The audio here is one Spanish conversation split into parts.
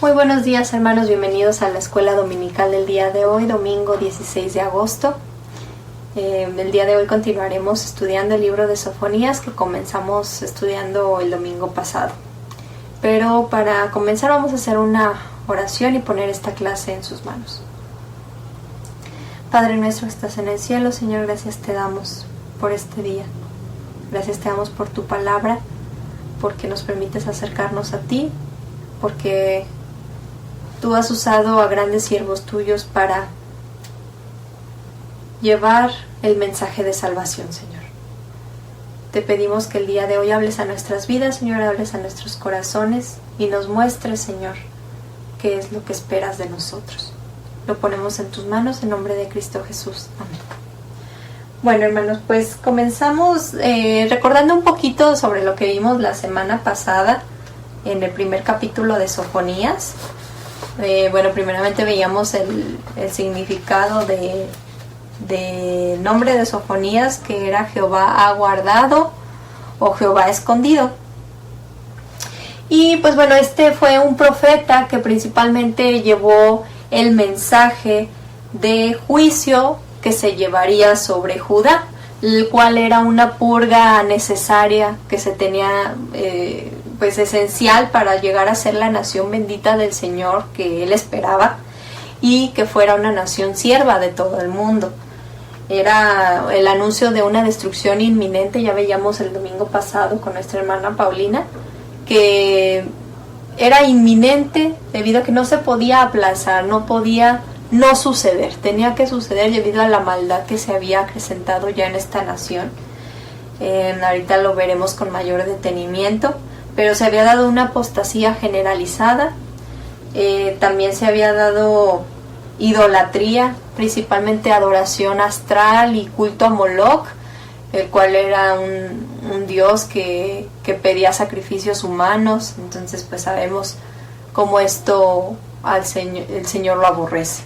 Muy buenos días, hermanos, bienvenidos a la escuela dominical del día de hoy, domingo 16 de agosto. El día de hoy continuaremos estudiando el libro de Sofonías que comenzamos estudiando el domingo pasado. Pero para comenzar vamos a hacer una oración y poner esta clase en sus manos. Padre nuestro que estás en el cielo, Señor, gracias te damos por este día. Gracias te damos por tu palabra, porque nos permites acercarnos a ti, porque tú has usado a grandes siervos tuyos para llevar el mensaje de salvación, Señor. Te pedimos que el día de hoy hables a nuestras vidas, Señor, hables a nuestros corazones y nos muestres, Señor, qué es lo que esperas de nosotros. Lo ponemos en tus manos en nombre de Cristo Jesús. Amén. Bueno, hermanos, pues comenzamos recordando un poquito sobre lo que vimos la semana pasada en el primer capítulo de Sofonías. Primeramente veíamos el significado de nombre de Sofonías, que era Jehová ha guardado o Jehová ha escondido. Y pues bueno, este fue un profeta que principalmente llevó el mensaje de juicio que se llevaría sobre Judá, el cual era una purga necesaria que se tenía pues esencial para llegar a ser la nación bendita del Señor que él esperaba y que fuera una nación sierva de todo el mundo. Era el anuncio de una destrucción inminente. Ya veíamos el domingo pasado con nuestra hermana Paulina que era inminente debido a que no se podía aplazar, no podía no suceder, tenía que suceder debido a la maldad que se había acrecentado ya en esta nación. Ahorita lo veremos con mayor detenimiento, pero se había dado una apostasía generalizada. También se había dado idolatría, principalmente adoración astral y culto a Moloch, el cual era un dios que pedía sacrificios humanos. Entonces pues sabemos cómo esto el Señor lo aborrece.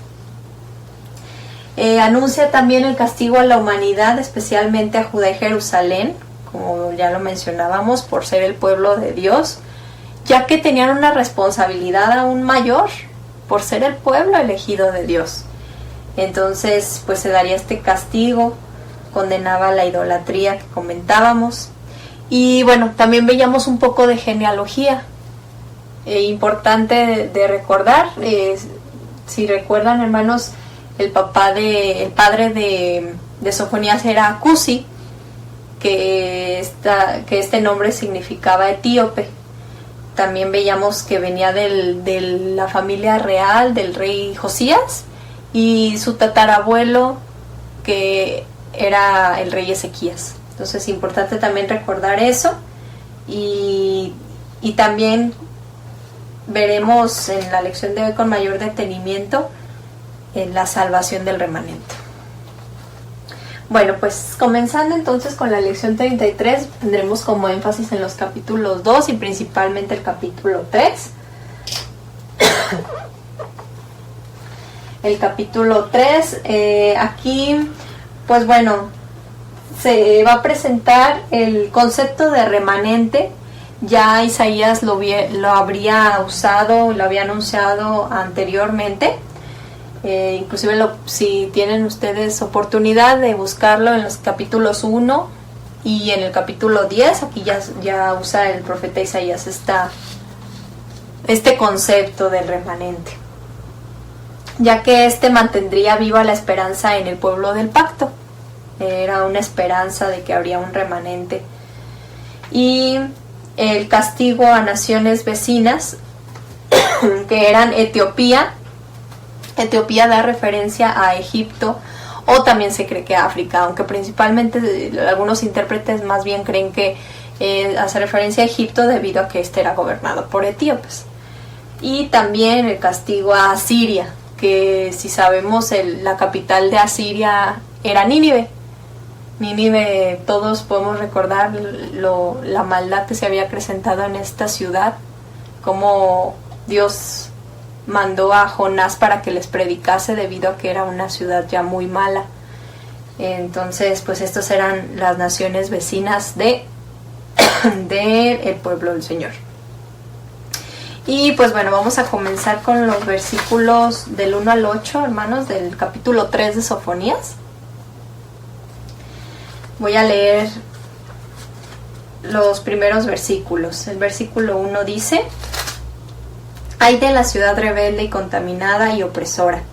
Anuncia también el castigo a la humanidad, especialmente a Judá y Jerusalén, como ya lo mencionábamos, por ser el pueblo de Dios, ya que tenían una responsabilidad aún mayor por ser el pueblo elegido de Dios. Entonces pues se daría este castigo, condenaba la idolatría que comentábamos. Y bueno, también veíamos un poco de genealogía, importante de recordar. Si recuerdan, hermanos, el padre de Sofonías era Cusi, que este nombre significaba etíope. También veíamos que venía de la familia real del rey Josías, y su tatarabuelo que era el rey Ezequías. Entonces es importante también recordar eso, y también veremos en la lección de hoy con mayor detenimiento en la salvación del remanente. Bueno, pues comenzando entonces con la lección 33, tendremos como énfasis en los capítulos 2 y principalmente el capítulo 3. El capítulo 3, aquí, pues bueno, se va a presentar el concepto de remanente. Ya Isaías lo habría usado, lo había anunciado anteriormente. Inclusive si tienen ustedes oportunidad de buscarlo en los capítulos 1 y en el capítulo 10, aquí ya usa el profeta Isaías este concepto del remanente, ya que mantendría viva la esperanza en el pueblo del pacto. Era una esperanza de que habría un remanente. Y el castigo a naciones vecinas que eran Etiopía. Etiopía da referencia a Egipto, o también se cree que a África, aunque principalmente algunos intérpretes más bien creen que hace referencia a Egipto debido a que era gobernado por etíopes. Y también el castigo a Asiria, que si sabemos la capital de Asiria era Nínive. Nínive, todos podemos recordar la maldad que se había acrecentado en esta ciudad, como Dios mandó a Jonás para que les predicase debido a que era una ciudad ya muy mala. Entonces pues estos eran las naciones vecinas del pueblo del Señor. Y pues bueno, vamos a comenzar con los versículos del 1 al 8, hermanos, del capítulo 3 de Sofonías. Voy a leer los primeros versículos. El versículo 1 dice: Ay de la ciudad rebelde y contaminada y opresora.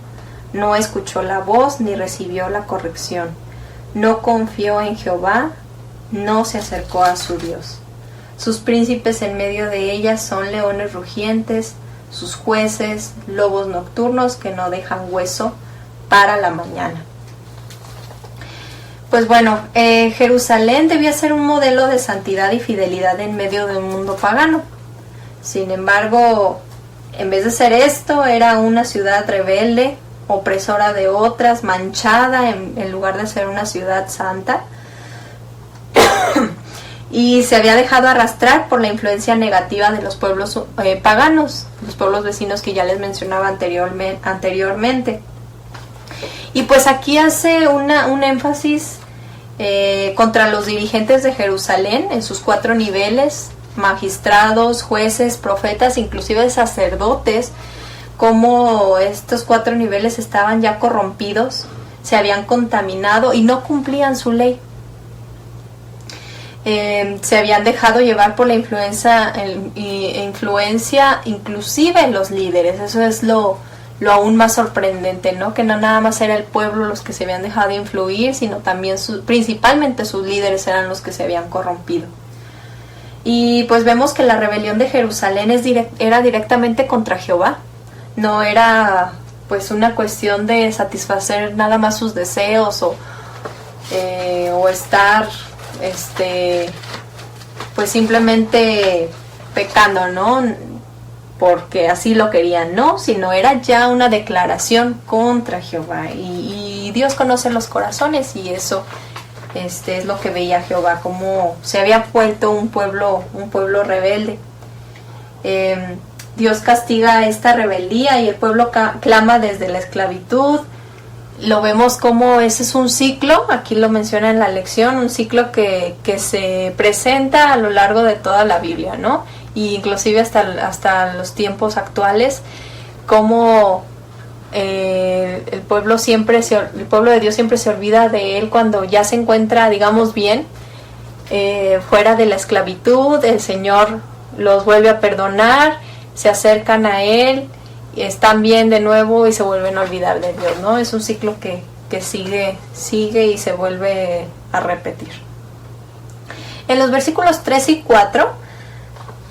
No escuchó la voz ni recibió la corrección. No confió en Jehová, no se acercó a su Dios. Sus príncipes en medio de ella son leones rugientes, sus jueces, lobos nocturnos que no dejan hueso para la mañana. Pues bueno, Jerusalén debía ser un modelo de santidad y fidelidad en medio de un mundo pagano. Sin embargo, en vez de ser esto, era una ciudad rebelde, opresora de otras, manchada en lugar de ser una ciudad santa. Y se había dejado arrastrar por la influencia negativa de los pueblos paganos, los pueblos vecinos que ya les mencionaba anteriormente. Y pues aquí hace un énfasis contra los dirigentes de Jerusalén en sus 4 niveles, magistrados, jueces, profetas, inclusive sacerdotes, como estos 4 niveles estaban ya corrompidos, se habían contaminado y no cumplían su ley. Se habían dejado llevar por la influencia inclusive en los líderes. Eso es lo aún más sorprendente, ¿no? Que no nada más era el pueblo los que se habían dejado influir, sino también principalmente sus líderes eran los que se habían corrompido. Y pues vemos que la rebelión de Jerusalén era directamente contra Jehová. No era pues una cuestión de satisfacer nada más sus deseos o estar pues simplemente pecando, ¿no? Porque así lo querían, no, sino era ya una declaración contra Jehová. Y Dios conoce los corazones, y eso es lo que veía Jehová, como se había vuelto un pueblo rebelde. Dios castiga esta rebeldía y el pueblo clama desde la esclavitud. Lo vemos como ese es un ciclo, aquí lo menciona en la lección, un ciclo que se presenta a lo largo de toda la Biblia, ¿no? Y inclusive hasta los tiempos actuales, como el pueblo de Dios siempre se olvida de él cuando ya se encuentra, digamos bien, fuera de la esclavitud. El Señor los vuelve a perdonar, se acercan a él, están bien de nuevo y se vuelven a olvidar de Dios, ¿no? Es un ciclo que sigue y se vuelve a repetir. En los versículos 3 y 4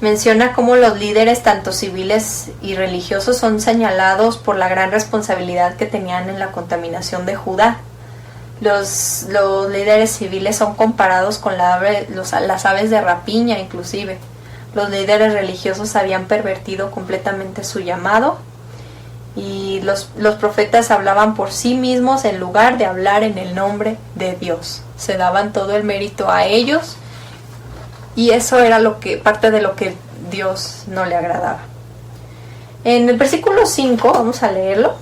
menciona cómo los líderes, tanto civiles y religiosos, son señalados por la gran responsabilidad que tenían en la contaminación de Judá. Los líderes civiles son comparados con las aves de rapiña, inclusive. Los líderes religiosos habían pervertido completamente su llamado, y los profetas hablaban por sí mismos en lugar de hablar en el nombre de Dios. Se daban todo el mérito a ellos, y eso era parte de lo que Dios no le agradaba. En el versículo 5, vamos a leerlo.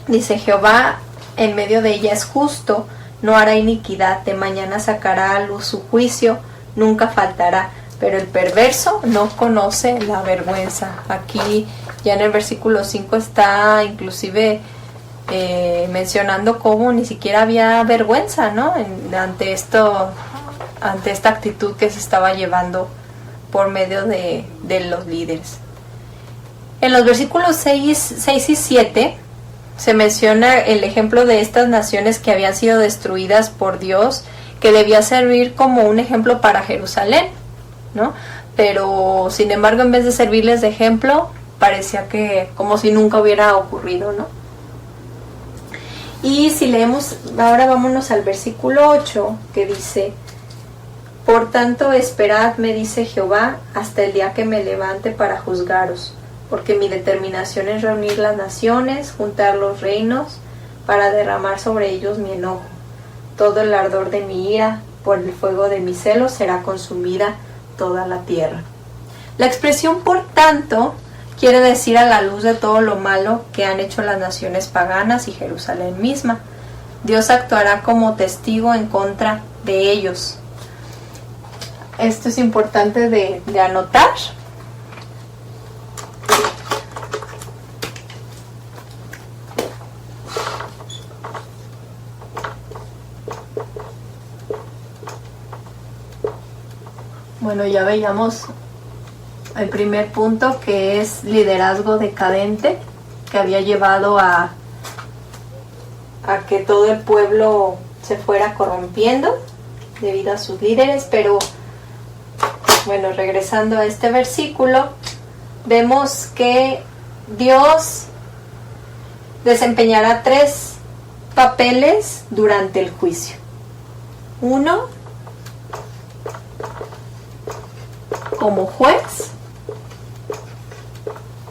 Dice: Jehová en medio de ella es justo, no hará iniquidad, de mañana sacará a luz su juicio, nunca faltará, pero el perverso no conoce la vergüenza. Aquí ya en el versículo 5 está inclusive mencionando cómo ni siquiera había vergüenza, ¿no? Ante esta actitud que se estaba llevando por medio de los líderes. En los versículos 6 y 7 se menciona el ejemplo de estas naciones que habían sido destruidas por Dios, que debía servir como un ejemplo para Jerusalén, ¿no? Pero sin embargo, en vez de servirles de ejemplo, parecía que como si nunca hubiera ocurrido, ¿no? Y si leemos, ahora vámonos al versículo 8, que dice: Por tanto esperad, me dice Jehová, hasta el día que me levante para juzgaros, porque mi determinación es reunir las naciones, juntar los reinos, para derramar sobre ellos mi enojo. Todo el ardor de mi ira, por el fuego de mi celo, será consumida toda la tierra. La expresión por tanto quiere decir a la luz de todo lo malo que han hecho las naciones paganas y Jerusalén misma. Dios actuará como testigo en contra de ellos. Esto es importante de anotar. Bueno, ya veíamos el primer punto, que es liderazgo decadente, que había llevado a que todo el pueblo se fuera corrompiendo debido a sus líderes. Pero bueno, regresando a este versículo, vemos que Dios desempeñará 3 papeles durante el juicio. 1, como juez,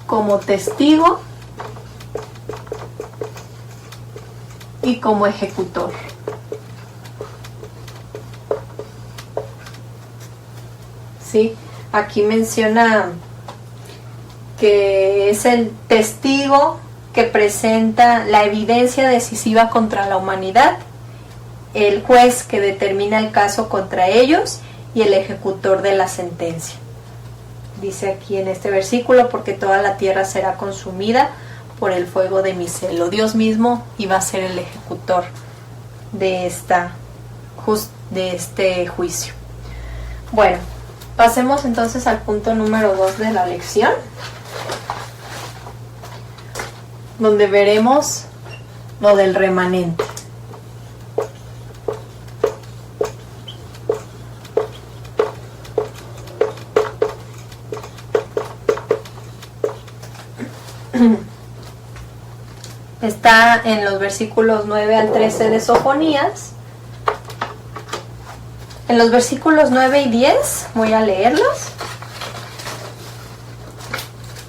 como testigo y como ejecutor. Sí, aquí menciona que es el testigo que presenta la evidencia decisiva contra la humanidad, el juez que determina el caso contra ellos y el ejecutor de la sentencia. Dice aquí en este versículo: porque toda la tierra será consumida por el fuego de mi celo. Dios mismo iba a ser el ejecutor de este juicio. Bueno, pasemos entonces al punto número 2 de la lección, donde veremos lo del remanente. Está en los versículos 9 al 13 de Sofonías. En los versículos 9 y 10 voy a leerlos.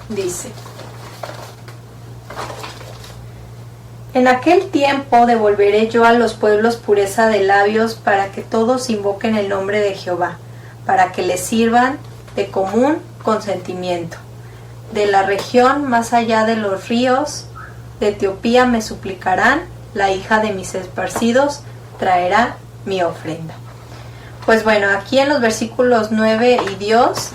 Dice: en aquel tiempo devolveré yo a los pueblos pureza de labios, para que todos invoquen el nombre de Jehová, para que les sirvan de común consentimiento. De la región más allá de los ríos de Etiopía me suplicarán, la hija de mis esparcidos traerá mi ofrenda. Pues bueno, aquí en los versículos 9 y 10,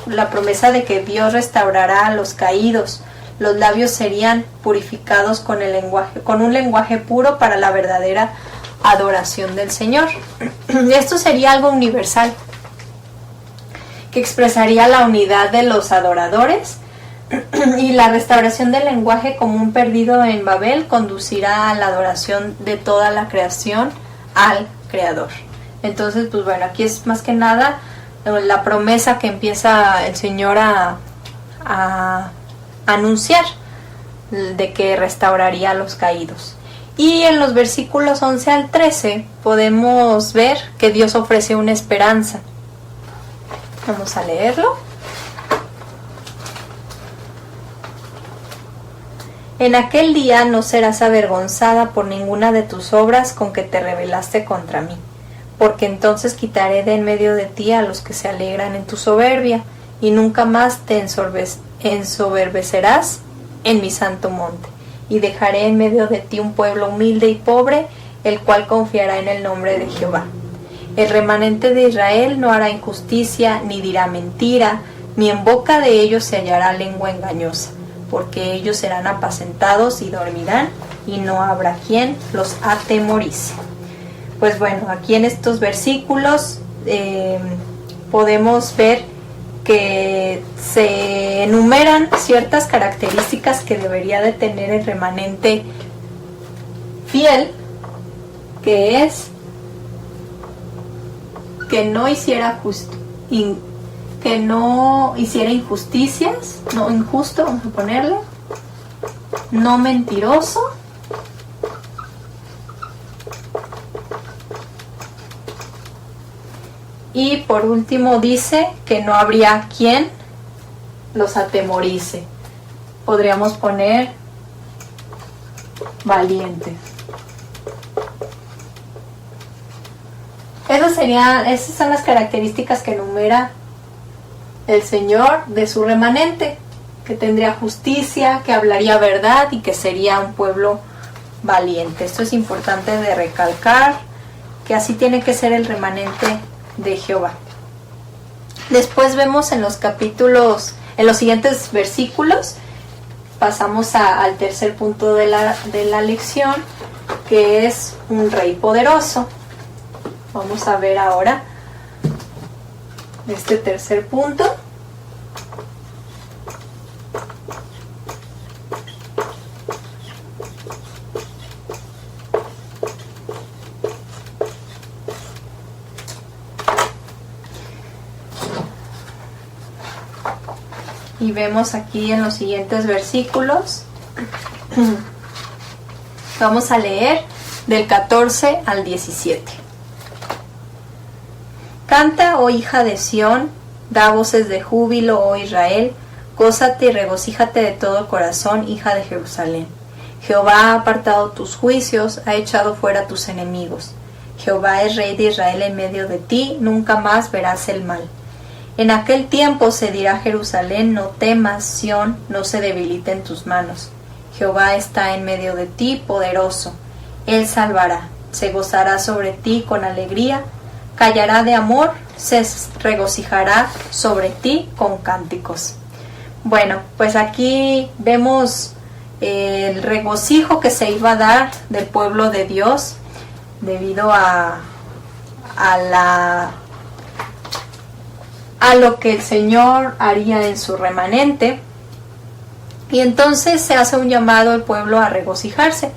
la promesa de que Dios restaurará a los caídos. Los labios serían purificados con un lenguaje puro para la verdadera adoración del Señor. Esto sería algo universal, que expresaría la unidad de los adoradores, y la restauración del lenguaje común perdido en Babel conducirá a la adoración de toda la creación al Creador. Entonces, pues bueno, aquí es más que nada la promesa que empieza el Señor a anunciar, de que restauraría a los caídos. Y en los versículos 11 al 13 podemos ver que Dios ofrece una esperanza. Vamos a leerlo. En aquel día no serás avergonzada por ninguna de tus obras con que te rebelaste contra mí, porque entonces quitaré de en medio de ti a los que se alegran en tu soberbia, y nunca más te ensoberbecerás en mi santo monte, y dejaré en medio de ti un pueblo humilde y pobre, el cual confiará en el nombre de Jehová. El remanente de Israel no hará injusticia, ni dirá mentira, ni en boca de ellos se hallará lengua engañosa, porque ellos serán apacentados y dormirán, y no habrá quien los atemorice. Pues bueno, aquí en estos versículos podemos ver que se enumeran ciertas características que debería de tener el remanente fiel, que es que no hiciera que no hiciera injusticias, no injusto, vamos a ponerle, no mentiroso, y por último dice que no habría quien los atemorice. Podríamos poner valientes. Esas son las características que enumera el Señor de su remanente, que tendría justicia, que hablaría verdad y que sería un pueblo valiente. Esto es importante de recalcar, que así tiene que ser el remanente de Jehová. Después vemos en los siguientes versículos, pasamos al tercer punto de la lección, que es un rey poderoso. Vamos a ver ahora este tercer punto. Y vemos aquí en los siguientes versículos, vamos a leer del 14 al 17. Canta, oh hija de Sión, da voces de júbilo, oh Israel, gózate y regocíjate de todo corazón, hija de Jerusalén. Jehová ha apartado tus juicios, ha echado fuera tus enemigos. Jehová es rey de Israel en medio de ti, nunca más verás el mal. En aquel tiempo se dirá a Jerusalén, no temas, Sión, no se debilite en tus manos. Jehová está en medio de ti, poderoso. Él salvará, se gozará sobre ti con alegría, callará de amor, se regocijará sobre ti con cánticos. Bueno, pues aquí vemos el regocijo que se iba a dar del pueblo de Dios debido a lo que el Señor haría en su remanente, y entonces se hace un llamado al pueblo a regocijarse.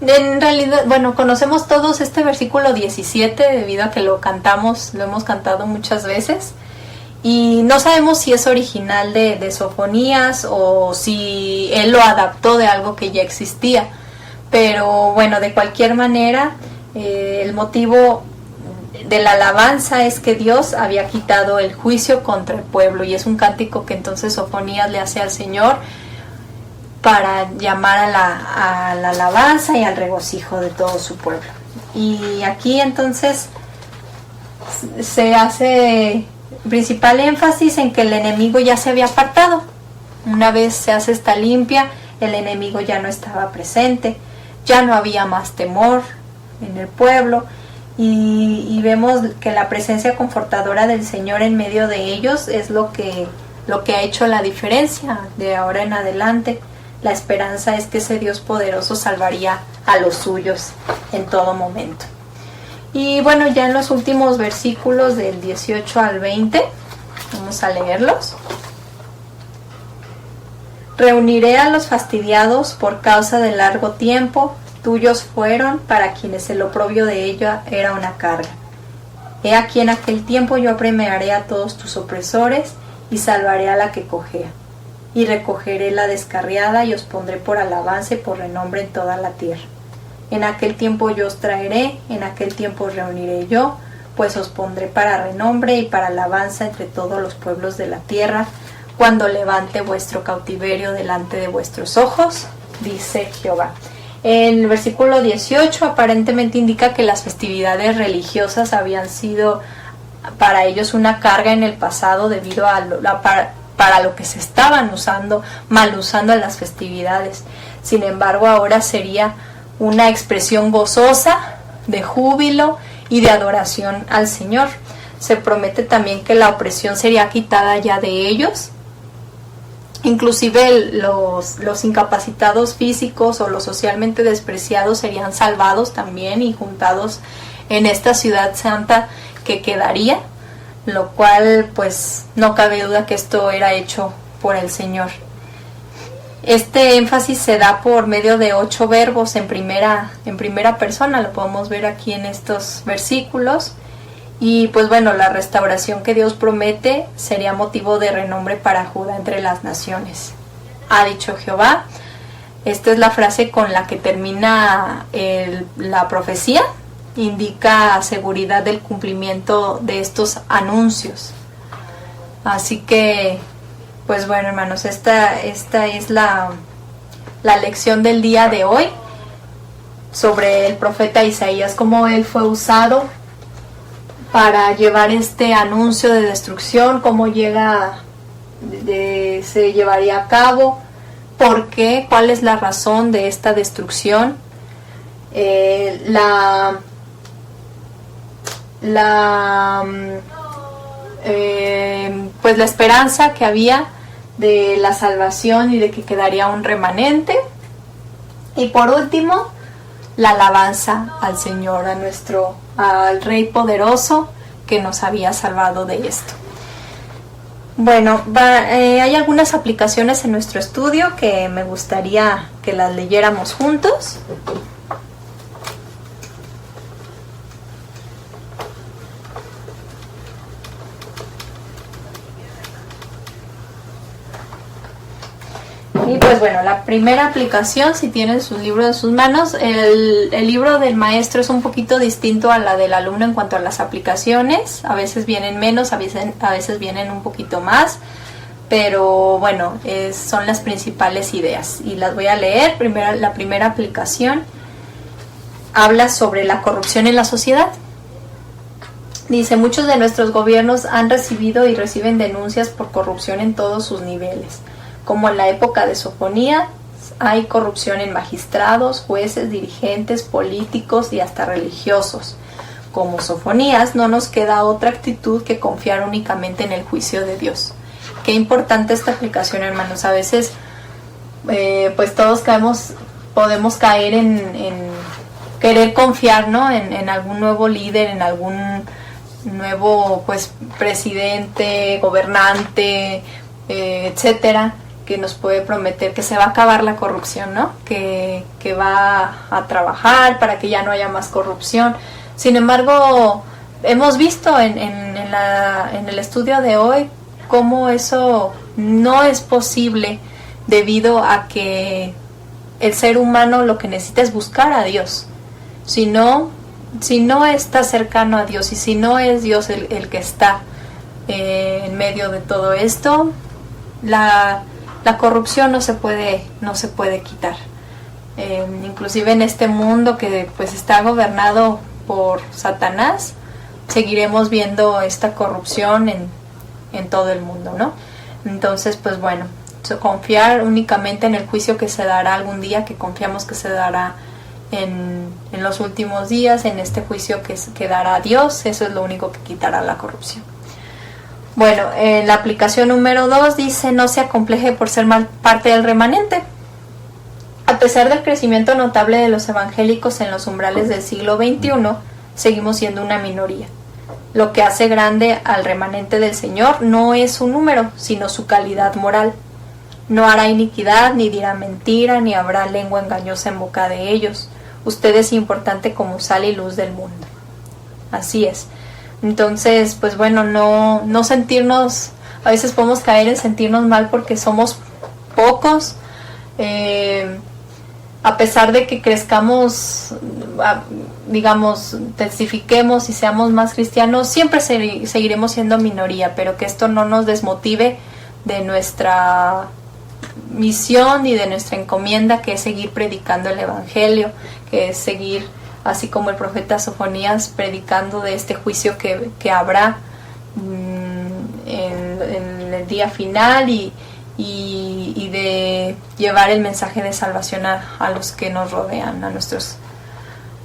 En realidad, bueno, conocemos todos este versículo 17 debido a que lo hemos cantado muchas veces, y no sabemos si es original de Sofonías o si él lo adaptó de algo que ya existía, pero bueno, de cualquier manera, el motivo de la alabanza es que Dios había quitado el juicio contra el pueblo, y es un cántico que entonces Sofonías le hace al Señor para llamar a la alabanza y al regocijo de todo su pueblo. Y aquí entonces se hace principal énfasis en que el enemigo ya se había apartado. Una vez se hace esta limpia, el enemigo ya no estaba presente, ya no había más temor en el pueblo, y vemos que la presencia confortadora del Señor en medio de ellos es lo que ha hecho la diferencia de ahora en adelante. La esperanza es que ese Dios poderoso salvaría a los suyos en todo momento. Y bueno, ya en los últimos versículos del 18 al 20, vamos a leerlos. Reuniré a los fastidiados por causa del largo tiempo, tuyos fueron para quienes el oprobio de ella era una carga. He aquí en aquel tiempo yo apremiaré a todos tus opresores y salvaré a la que cojea. Y recogeré la descarriada y os pondré por alabanza y por renombre en toda la tierra. En aquel tiempo yo os traeré, en aquel tiempo os reuniré yo, pues os pondré para renombre y para alabanza entre todos los pueblos de la tierra, cuando levante vuestro cautiverio delante de vuestros ojos, dice Jehová. El versículo 18 aparentemente indica que las festividades religiosas habían sido para ellos una carga en el pasado debido a para lo que se estaban mal usando en las festividades. Sin embargo, ahora sería una expresión gozosa de júbilo y de adoración al Señor. Se promete también que la opresión sería quitada ya de ellos. Inclusive los incapacitados físicos o los socialmente despreciados serían salvados también y juntados en esta ciudad santa que quedaría, lo cual pues no cabe duda que esto era hecho por el Señor. Este énfasis se da por medio de 8 verbos en primera persona, lo podemos ver aquí en estos versículos. Y pues bueno, la restauración que Dios promete sería motivo de renombre para Judá entre las naciones. Ha dicho Jehová. Esta es la frase con la que termina la profecía. Indica seguridad del cumplimiento de estos anuncios. Así que, pues bueno, hermanos, esta es la lección del día de hoy sobre el profeta Isaías, cómo él fue usado para llevar este anuncio de destrucción, cómo se llevaría a cabo, por qué, cuál es la razón de esta destrucción, pues la esperanza que había de la salvación y de que quedaría un remanente, y por último la alabanza al Señor, al Rey poderoso que nos había salvado de esto. Bueno, hay algunas aplicaciones en nuestro estudio que me gustaría que las leyéramos juntos. Y pues bueno, la primera aplicación, si tienen sus libros en sus manos, el libro del maestro es un poquito distinto a la del alumno en cuanto a las aplicaciones. A veces vienen menos, a veces vienen un poquito más, pero bueno, son las principales ideas y las voy a leer. La primera aplicación habla sobre la corrupción en la sociedad. Dice: muchos de nuestros gobiernos han recibido y reciben denuncias por corrupción en todos sus niveles. Como en la época de Sofonías, hay corrupción en magistrados, jueces, dirigentes, políticos y hasta religiosos. Como Sofonías, no nos queda otra actitud que confiar únicamente en el juicio de Dios. Qué importante esta aplicación, hermanos. A veces, pues todos podemos caer en querer confiar, ¿no? En algún nuevo líder, en algún nuevo, pues, presidente, gobernante, etcétera, que nos puede prometer que se va a acabar la corrupción, ¿no? Que va a trabajar para que ya no haya más corrupción. Sin embargo, hemos visto en el estudio de hoy cómo eso no es posible, debido a que el ser humano lo que necesita es buscar a Dios. Si no está cercano a Dios y si no es Dios el que está en medio de todo esto, la corrupción no se puede quitar. Inclusive en este mundo que pues está gobernado por Satanás, seguiremos viendo esta corrupción en todo el mundo, ¿no? Entonces, pues bueno, confiar únicamente en el juicio que se dará algún día, que confiamos que se dará en los últimos días, en este juicio que dará Dios. Eso es lo único que quitará la corrupción. Bueno, la aplicación número 2 dice: no se acompleje por ser parte del remanente. A pesar del crecimiento notable de los evangélicos en los umbrales del siglo XXI, seguimos siendo una minoría. Lo que hace grande al remanente del Señor no es su número, sino su calidad moral. No hará iniquidad, ni dirá mentira, ni habrá lengua engañosa en boca de ellos. Usted es importante como sal y luz del mundo. Así es. Entonces, pues bueno, no sentirnos, a veces podemos caer en sentirnos mal porque somos pocos, a pesar de que crezcamos, digamos, testifiquemos y seamos más cristianos, siempre seguiremos siendo minoría, pero que esto no nos desmotive de nuestra misión y de nuestra encomienda, que es seguir predicando el evangelio, que es seguir, así como el profeta Sofonías, predicando de este juicio que habrá en el día final, y de llevar el mensaje de salvación a los que nos rodean, a nuestros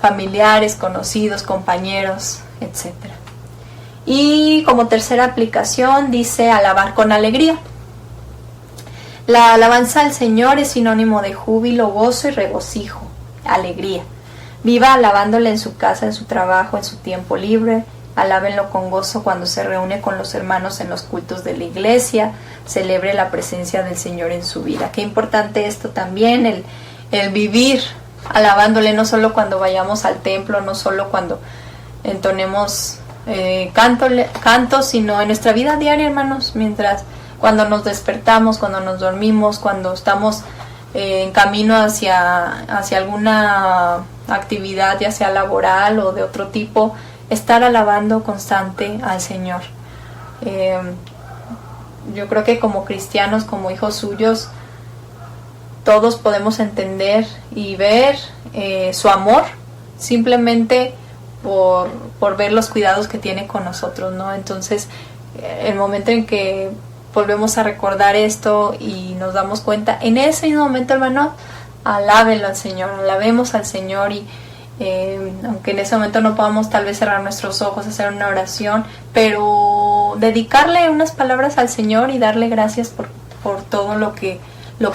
familiares, conocidos, compañeros, etc. Y como tercera aplicación dice: alabar con alegría. La alabanza al Señor es sinónimo de júbilo, gozo y regocijo, alegría. Viva alabándole en su casa, en su trabajo, en su tiempo libre. Alábenlo con gozo cuando se reúne con los hermanos en los cultos de la iglesia. Celebre la presencia del Señor en su vida. Qué importante esto también, el vivir alabándole, no solo cuando vayamos al templo, no solo cuando entonemos cantos, sino en nuestra vida diaria, hermanos, cuando nos despertamos, cuando nos dormimos, cuando estamos en camino hacia alguna actividad, ya sea laboral o de otro tipo, estar alabando constante al Señor. Yo creo que como cristianos, como hijos suyos, todos podemos entender y ver su amor simplemente por ver los cuidados que tiene con nosotros, ¿no? Entonces, el momento en que volvemos a recordar esto y nos damos cuenta, en ese mismo momento, hermano, alábenlo al Señor, alabemos al Señor, y aunque en ese momento no podamos tal vez cerrar nuestros ojos, hacer una oración, pero dedicarle unas palabras al Señor y darle gracias por todo lo que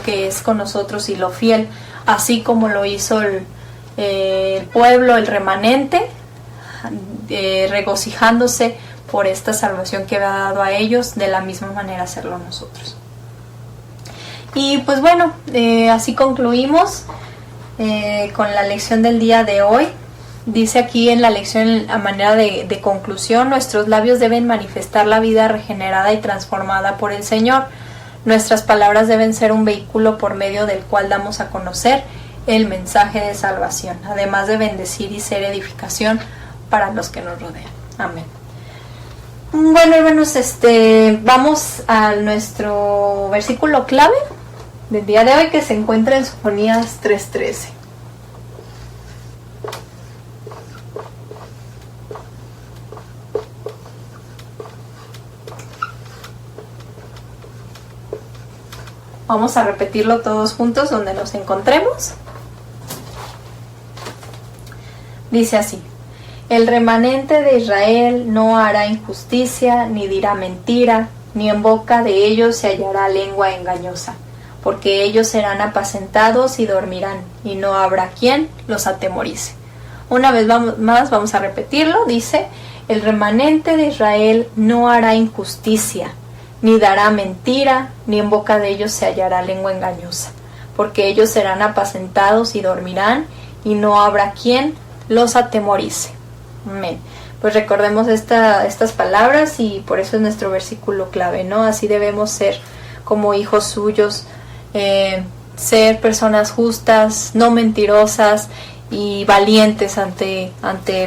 es con nosotros y lo fiel, así como lo hizo el pueblo, el remanente, regocijándose por esta salvación que había dado a ellos, de la misma manera hacerlo nosotros. Y pues bueno, así concluimos con la lección del día de hoy. Dice aquí en la lección, a manera de conclusión: nuestros labios deben manifestar la vida regenerada y transformada por el Señor. Nuestras palabras deben ser un vehículo por medio del cual damos a conocer el mensaje de salvación, además de bendecir y ser edificación para los que nos rodean. Amén. Bueno, hermanos, vamos a nuestro versículo clave del día de hoy, que se encuentra en Sofonías 3:13. Vamos a repetirlo todos juntos donde nos encontremos. Dice así: el remanente de Israel no hará injusticia, ni dirá mentira, ni en boca de ellos se hallará lengua engañosa, porque ellos serán apacentados y dormirán, y no habrá quien los atemorice. Una vez más vamos a repetirlo. Dice: el remanente de Israel no hará injusticia, ni dará mentira, ni en boca de ellos se hallará lengua engañosa, porque ellos serán apacentados y dormirán, y no habrá quien los atemorice. Amén. Pues recordemos estas palabras, y por eso es nuestro versículo clave, ¿no? Así debemos ser como hijos suyos, ser personas justas, no mentirosas y valientes ante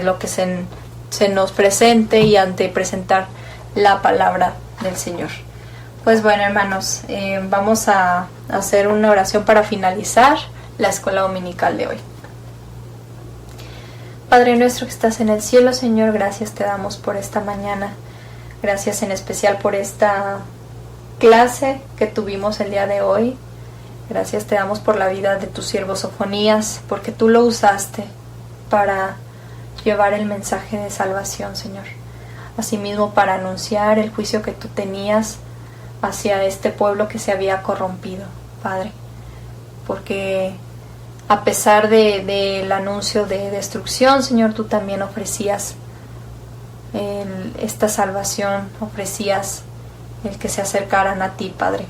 lo que se nos presente, y ante presentar la palabra del Señor. Pues bueno, hermanos, vamos a hacer una oración para finalizar la escuela dominical de hoy. Padre nuestro que estás en el cielo, Señor, gracias te damos por esta mañana. Gracias en especial por esta clase que tuvimos el día de hoy. Gracias te damos por la vida de tu siervo Sofonías, porque tú lo usaste para llevar el mensaje de salvación, Señor. Asimismo, para anunciar el juicio que tú tenías hacia este pueblo que se había corrompido, Padre. Porque a pesar del anuncio de destrucción, Señor, tú también ofrecías esta salvación, ofrecías el que se acercaran a ti, Padre,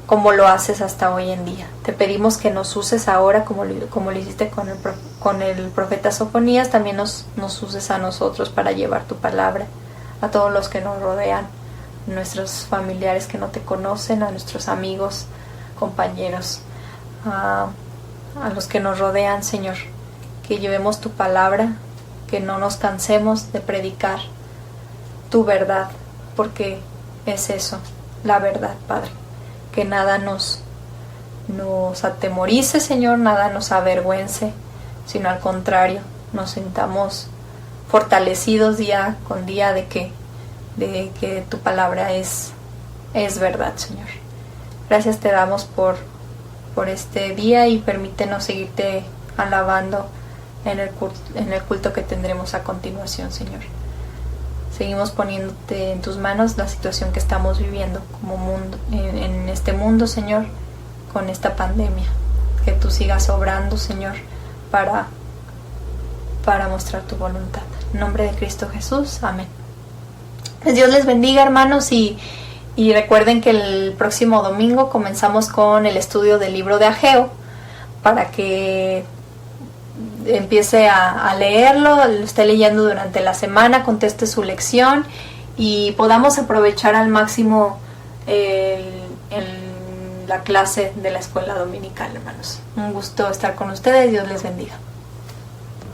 como lo haces hasta hoy en día. Te pedimos que nos uses ahora como lo hiciste con el profeta Sofonías, también nos uses a nosotros para llevar tu palabra a todos los que nos rodean, nuestros familiares que no te conocen, a nuestros amigos, compañeros, a los que nos rodean, Señor. Que llevemos tu palabra, que no nos cansemos de predicar tu verdad, porque es eso, la verdad, Padre. Que nada nos atemorice, Señor, nada nos avergüence, sino al contrario, nos sintamos fortalecidos día con día de que tu palabra es verdad, Señor. Gracias te damos por este día, y permítenos seguirte alabando en el culto que tendremos a continuación, Señor. Seguimos poniéndote en tus manos la situación que estamos viviendo como mundo, en este mundo, Señor, con esta pandemia. Que tú sigas obrando, Señor, para mostrar tu voluntad. En nombre de Cristo Jesús, amén. Pues Dios les bendiga, hermanos, y recuerden que el próximo domingo comenzamos con el estudio del libro de Ageo, para que empiece a leerlo, lo esté leyendo durante la semana, conteste su lección y podamos aprovechar al máximo la clase de la escuela dominical, hermanos. Un gusto estar con ustedes, Dios les bendiga.